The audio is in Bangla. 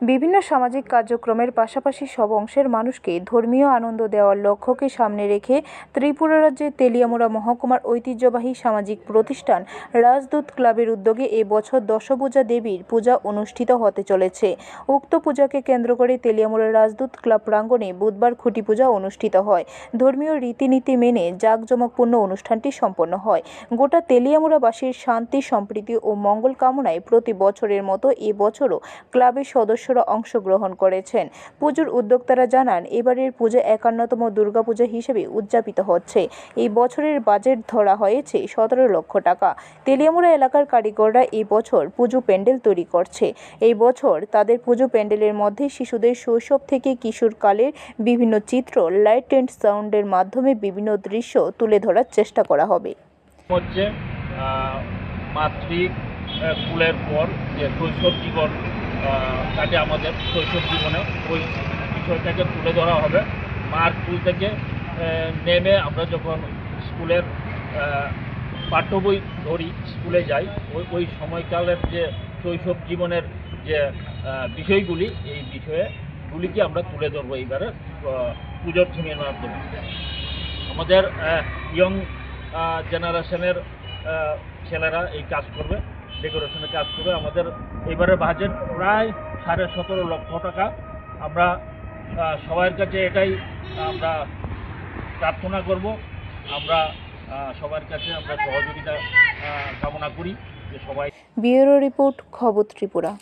বিভিন্ন সামাজিক কার্যক্রমের পাশাপাশি সব অংশের মানুষকে ধর্মীয় আনন্দ দেওয়ার লক্ষ্যকে সামনে রেখে ত্রিপুরা রাজ্যের তেলিয়ামুড়া মহকুমার ঐতিহ্যবাহী সামাজিক প্রতিষ্ঠান রাজদূত ক্লাবের উদ্যোগে এবছর দশভুজা দেবীর পূজা অনুষ্ঠিত হতে চলেছে। উক্ত পূজাকে কেন্দ্র করে তেলিয়ামুড়া রাজদূত ক্লাব প্রাঙ্গণে বুধবার খুঁটি পূজা অনুষ্ঠিত হয়। ধর্মীয় রীতিনীতি মেনে জাঁকজমকপূর্ণ অনুষ্ঠানটি সম্পন্ন হয়। গোটা তেলিয়ামুড়াবাসীর শান্তি, সম্প্রীতি ও মঙ্গল কামনায় প্রতি বছরের মতো এবছরও ক্লাবের সদস্যরা অংশগ্রহণ করেছেন। পুজোর উদ্যোক্তারা জানান, এবারের পূজা ৫১তম দুর্গাপূজা হিসেবে উদযাপিত হচ্ছে। এই বছরের বাজেট ধরা হয়েছে ১৭ লক্ষ টাকা। তেলিয়ামুড়া এলাকার কারিগররা এই বছর পুজো প্যান্ডেল তৈরি করছে। এই বছর তাদের পুজো প্যান্ডেলের মধ্যে শিশুদের শৈশব থেকে কিশোরকালের বিভিন্ন চিত্র লাইট অ্যান্ড সাউন্ডের মাধ্যমে বিভিন্ন দৃশ্য তুলে ধরার চেষ্টা করা হবে। মাতৃকুলের পর যে শৈশব জীবন কাটে আমাদের শৈশব জীবনে, ওই বিষয়টাকে তুলে ধরা হবে। মার কুল থেকে নেমে আমরা যখন স্কুলের পাঠ্য বই ধরি, স্কুলে যাই, ওই সময়কালের যে শৈশব জীবনের যে বিষয়গুলি, এই বিষয়গুলিকে আমরা তুলে ধরবো এইবারে পুজোর থিমের মাধ্যমে। আমাদের ইয়ং জেনারেশনের ছেলেরা এই কাজ করবে, ডেকোরেশনের কাজ করবে। আমাদের এবারের বাজেট প্রায় ১৭.৫ লক্ষ টাকা। আমরা সবার কাছে এটাই আমরা প্রার্থনা করব, আমরা সবার কাছে আমরা সহযোগিতা কামনা করি যে সবাই। ব্যুরো রিপোর্ট, খবর ত্রিপুরা।